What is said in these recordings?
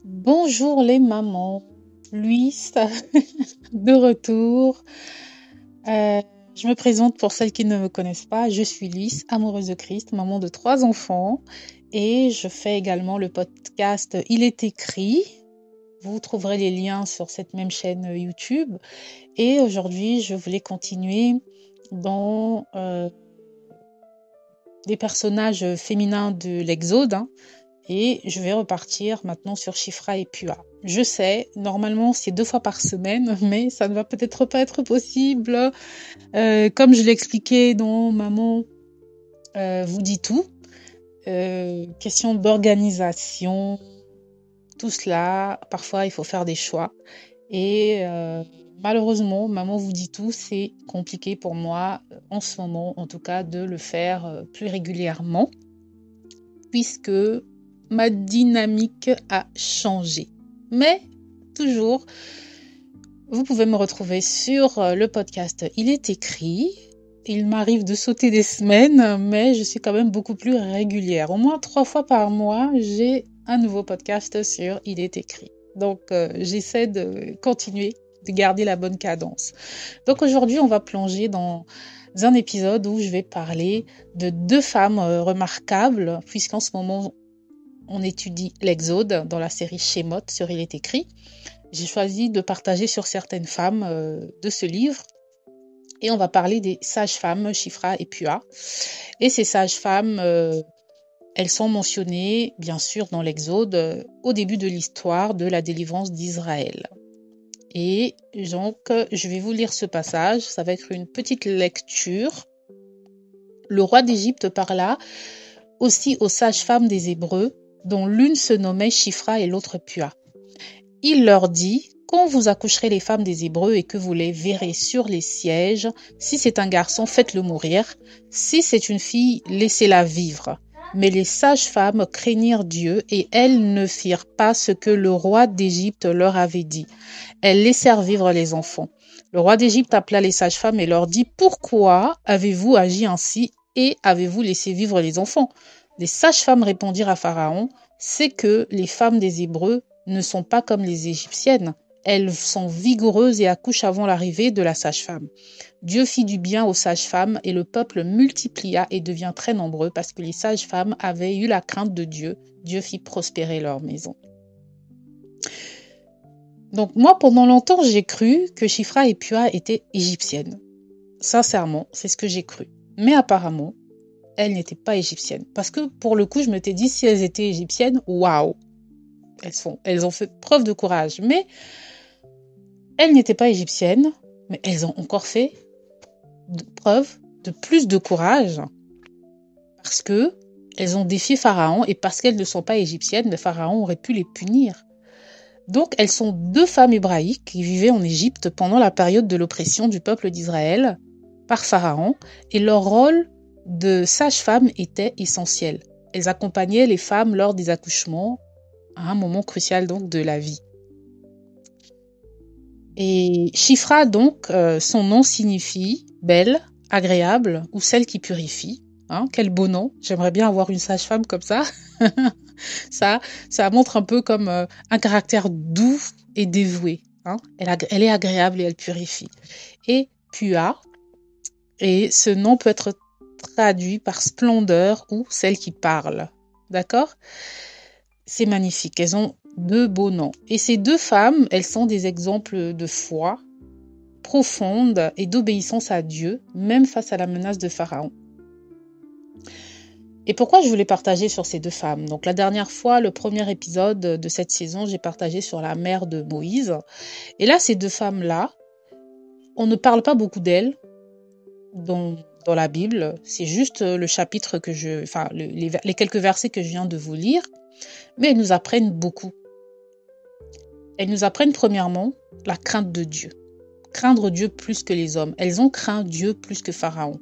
Bonjour les mamans, Luis de retour. Je me présente pour celles qui ne me connaissent pas. Je suis Luis, amoureuse de Christ, maman de 3 enfants et je fais également le podcast Il est écrit. Vous trouverez les liens sur cette même chaîne YouTube. Et aujourd'hui, je voulais continuer dans des personnages féminins de l'Exode. Et je vais repartir maintenant sur Shifra et Pua. Je sais, normalement c'est 2 fois par semaine, mais ça ne va peut-être pas être possible. Comme je l'ai expliqué dans Maman vous dit tout. Question d'organisation, tout cela, parfois il faut faire des choix. Et malheureusement, Maman vous dit tout, c'est compliqué pour moi en ce moment, en tout cas, de le faire plus régulièrement, puisque ma dynamique a changé. Mais toujours, vous pouvez me retrouver sur le podcast Il est écrit. Il m'arrive de sauter des semaines, mais je suis quand même beaucoup plus régulière. Au moins 3 fois par mois, j'ai un nouveau podcast sur Il est écrit. Donc, j'essaie de continuer, de garder la bonne cadence. Donc, aujourd'hui, on va plonger dans un épisode où je vais parler de 2 femmes remarquables, puisqu'en ce moment, on étudie l'Exode dans la série Shemot sur Il est écrit. J'ai choisi de partager sur certaines femmes de ce livre. Et on va parler des sages-femmes, Shifra et Pua. Et ces sages-femmes, elles sont mentionnées, bien sûr, dans l'Exode, au début de l'histoire de la délivrance d'Israël. Et donc, je vais vous lire ce passage. Ça va être une petite lecture. Le roi d'Égypte parla aussi aux sages-femmes des Hébreux, dont l'une se nommait Shifra et l'autre Pua. Il leur dit, quand vous accoucherez les femmes des Hébreux et que vous les verrez sur les sièges, si c'est un garçon, faites-le mourir. Si c'est une fille, laissez-la vivre. Mais les sages-femmes craignirent Dieu et elles ne firent pas ce que le roi d'Égypte leur avait dit. Elles laissèrent vivre les enfants. Le roi d'Égypte appela les sages-femmes et leur dit, pourquoi avez-vous agi ainsi et avez-vous laissé vivre les enfants? Les sages-femmes répondirent à Pharaon, c'est que les femmes des Hébreux ne sont pas comme les Égyptiennes. Elles sont vigoureuses et accouchent avant l'arrivée de la sage-femme. Dieu fit du bien aux sages-femmes et le peuple multiplia et devint très nombreux parce que les sages-femmes avaient eu la crainte de Dieu. Dieu fit prospérer leur maison. Donc moi, pendant longtemps, j'ai cru que Shifra et Pua étaient égyptiennes. Sincèrement, c'est ce que j'ai cru. Mais apparemment, elles n'étaient pas égyptiennes. Parce que pour le coup, je m'étais dit, si elles étaient égyptiennes, waouh, elles ont fait preuve de courage. Mais elles n'étaient pas égyptiennes, mais elles ont encore fait preuve de plus de courage. Parce que elles ont défié Pharaon et parce qu'elles ne sont pas égyptiennes, mais Pharaon aurait pu les punir. Donc elles sont 2 femmes hébraïques qui vivaient en Égypte pendant la période de l'oppression du peuple d'Israël par Pharaon et leur rôle de sage-femme était essentiel. Elles accompagnaient les femmes lors des accouchements à un moment crucial donc de la vie. Et Shifra donc, son nom signifie belle, agréable ou celle qui purifie. Quel beau nom. J'aimerais bien avoir une sage-femme comme ça. ça montre un peu comme un caractère doux et dévoué. Elle est agréable et elle purifie. Et Pua, et ce nom peut être traduit par splendeur ou celle qui parle. D'accord? C'est magnifique. Elles ont 2 beaux noms. Et ces 2 femmes, elles sont des exemples de foi profonde et d'obéissance à Dieu, même face à la menace de Pharaon. Et pourquoi je voulais partager sur ces 2 femmes? Donc la dernière fois, le premier épisode de cette saison, j'ai partagé sur la mère de Moïse. Et là, ces 2 femmes-là, on ne parle pas beaucoup d'elles dans la Bible. C'est juste le chapitre que les quelques versets que je viens de vous lire. Mais elles nous apprennent beaucoup. Elles nous apprennent premièrement la crainte de Dieu. Craindre Dieu plus que les hommes. Elles ont craint Dieu plus que Pharaon.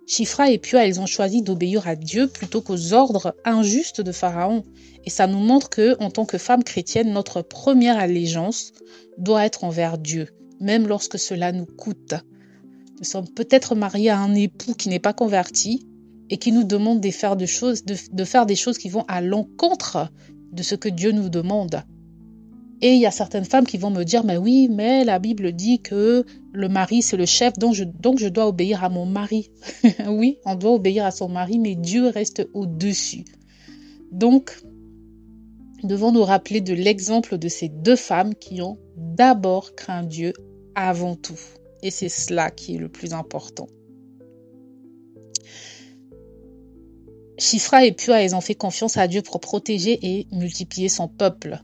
Shifra et Pua, elles ont choisi d'obéir à Dieu plutôt qu'aux ordres injustes de Pharaon. Et ça nous montre que, en tant que femmes chrétiennes, notre première allégeance doit être envers Dieu, même lorsque cela nous coûte. Nous sommes peut-être mariés à un époux qui n'est pas converti et qui nous demande de faire des choses qui vont à l'encontre de ce que Dieu nous demande. Et il y a certaines femmes qui vont me dire, mais oui, mais la Bible dit que le mari, c'est le chef, donc je dois obéir à mon mari. Oui, on doit obéir à son mari, mais Dieu reste au-dessus. Donc, nous devons nous rappeler de l'exemple de ces deux femmes qui ont d'abord craint Dieu avant tout. Et c'est cela qui est le plus important. Shifra et Pua, elles ont fait confiance à Dieu pour protéger et multiplier son peuple.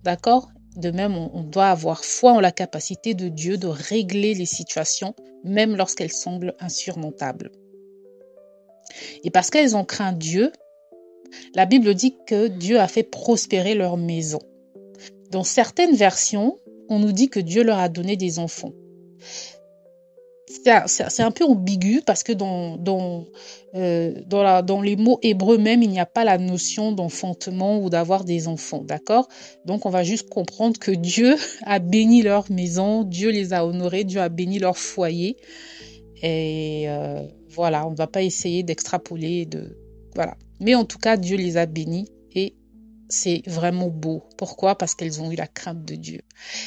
D'accord ? De même, on doit avoir foi en la capacité de Dieu de régler les situations, même lorsqu'elles semblent insurmontables. Et parce qu'elles ont craint Dieu, la Bible dit que Dieu a fait prospérer leur maison. Dans certaines versions, on nous dit que Dieu leur a donné des enfants. C'est un peu ambigu parce que dans les mots hébreux même, il n'y a pas la notion d'enfantement ou d'avoir des enfants, d'accord? Donc, on va juste comprendre que Dieu a béni leur maison, Dieu les a honorés, Dieu a béni leur foyer. Et voilà, on ne va pas essayer d'extrapoler, voilà. Mais en tout cas, Dieu les a bénis et c'est vraiment beau. Pourquoi? Parce qu'elles ont eu la crainte de Dieu.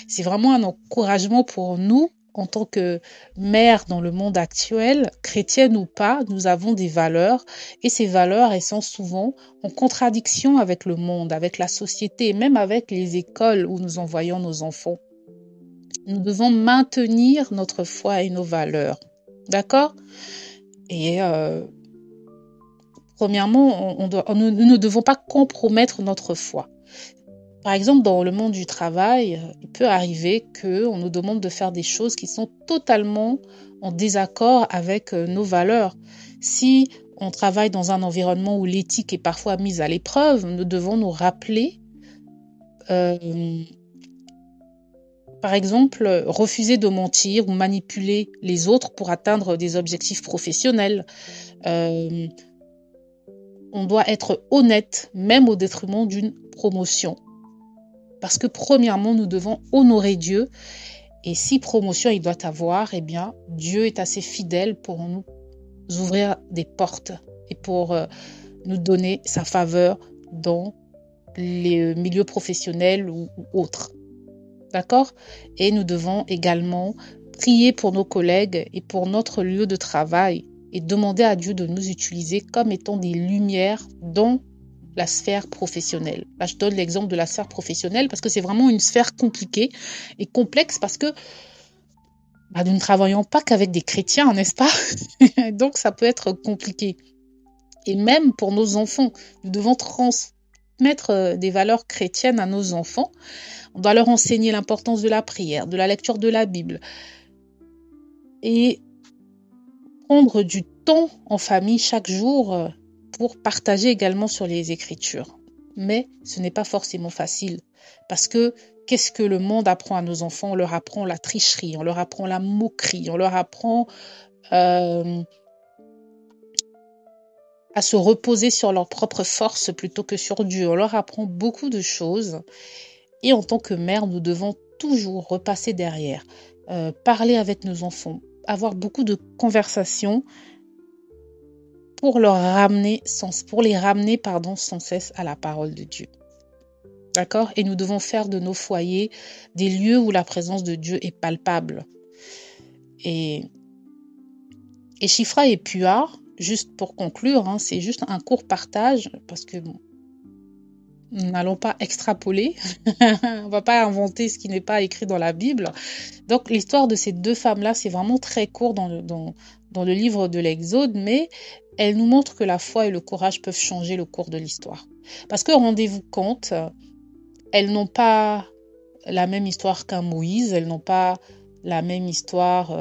C'est vraiment un encouragement pour nous en tant que mères dans le monde actuel, chrétiennes ou pas, nous avons des valeurs et ces valeurs, elles sont souvent en contradiction avec le monde, avec la société, même avec les écoles où nous envoyons nos enfants. Nous devons maintenir notre foi et nos valeurs. D'accord? Et premièrement, nous ne devons pas compromettre notre foi. Par exemple, dans le monde du travail, il peut arriver qu'on nous demande de faire des choses qui sont totalement en désaccord avec nos valeurs. Si on travaille dans un environnement où l'éthique est parfois mise à l'épreuve, nous devons nous rappeler, par exemple, refuser de mentir ou manipuler les autres pour atteindre des objectifs professionnels. On doit être honnête, même au détriment d'une promotion. Parce que premièrement, nous devons honorer Dieu. Et si promotion il doit avoir, eh bien, Dieu est assez fidèle pour nous ouvrir des portes et pour nous donner sa faveur dans les milieux professionnels ou autres. D'accord? Et nous devons également prier pour nos collègues et pour notre lieu de travail et demander à Dieu de nous utiliser comme étant des lumières dans la sphère professionnelle. Là, je donne l'exemple de la sphère professionnelle parce que c'est vraiment une sphère compliquée et complexe parce que nous ne travaillons pas qu'avec des chrétiens, n'est-ce pas? Donc, ça peut être compliqué. Et même pour nos enfants, nous devons transmettre des valeurs chrétiennes à nos enfants. On doit leur enseigner l'importance de la prière, de la lecture de la Bible et prendre du temps en famille chaque jour pour partager également sur les Écritures. Mais ce n'est pas forcément facile parce que qu'est-ce que le monde apprend à nos enfants? On leur apprend la tricherie, on leur apprend la moquerie, on leur apprend à se reposer sur leur propre force plutôt que sur Dieu. On leur apprend beaucoup de choses et en tant que mère, nous devons toujours repasser derrière, parler avec nos enfants, avoir beaucoup de conversations pour les ramener sans cesse à la parole de Dieu. D'accord? Et nous devons faire de nos foyers des lieux où la présence de Dieu est palpable. Et Shifra et Pua, juste pour conclure, c'est juste un court partage parce que nous n'allons pas extrapoler, on va pas inventer ce qui n'est pas écrit dans la Bible. Donc l'histoire de ces deux femmes-là, c'est vraiment très court dans le livre de l'Exode, mais elle nous montre que la foi et le courage peuvent changer le cours de l'histoire. Parce que rendez-vous compte, elles n'ont pas la même histoire qu'un Moïse, elles n'ont pas la même histoire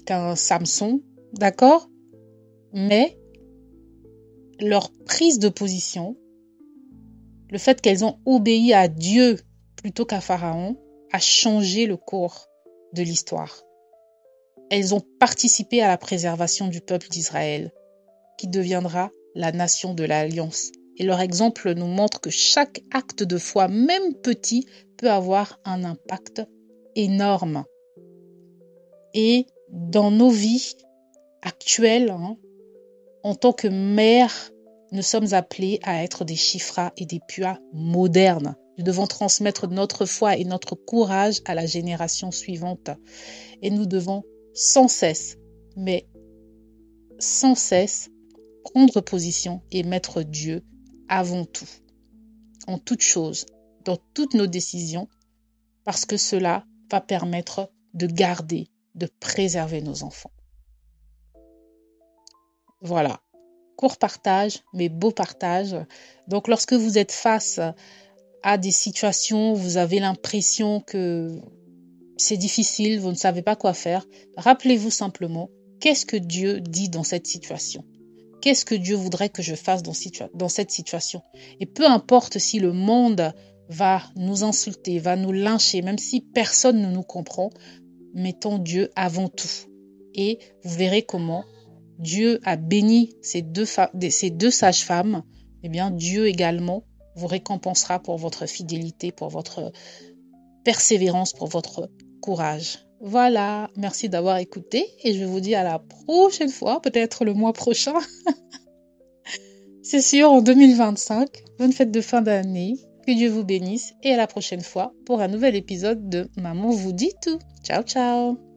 qu'un Samson, d'accord? Mais leur prise de position, le fait qu'elles ont obéi à Dieu plutôt qu'à Pharaon, a changé le cours de l'histoire. Elles ont participé à la préservation du peuple d'Israël, qui deviendra la nation de l'Alliance. Et leur exemple nous montre que chaque acte de foi, même petit, peut avoir un impact énorme. Et dans nos vies actuelles, en tant que mère, Nous sommes appelés à être des Shifra et des Pua modernes. Nous devons transmettre notre foi et notre courage à la génération suivante. Et nous devons sans cesse, mais sans cesse, prendre position et mettre Dieu avant tout, en toute chose, dans toutes nos décisions, parce que cela va permettre de garder, de préserver nos enfants. Voilà. Court partage, mais beau partage. Donc, lorsque vous êtes face à des situations où vous avez l'impression que c'est difficile, vous ne savez pas quoi faire, rappelez-vous simplement, qu'est-ce que Dieu dit dans cette situation? Qu'est-ce que Dieu voudrait que je fasse dans cette situation? Et peu importe si le monde va nous insulter, va nous lyncher, même si personne ne nous comprend, mettons Dieu avant tout. Et vous verrez comment Dieu a béni ces deux sages-femmes. Eh bien, Dieu également vous récompensera pour votre fidélité, pour votre persévérance, pour votre courage. Voilà, merci d'avoir écouté et je vous dis à la prochaine fois, peut-être le mois prochain. C'est sûr, en 2025. Bonne fête de fin d'année, que Dieu vous bénisse et à la prochaine fois pour un nouvel épisode de Maman vous dit tout. Ciao, ciao!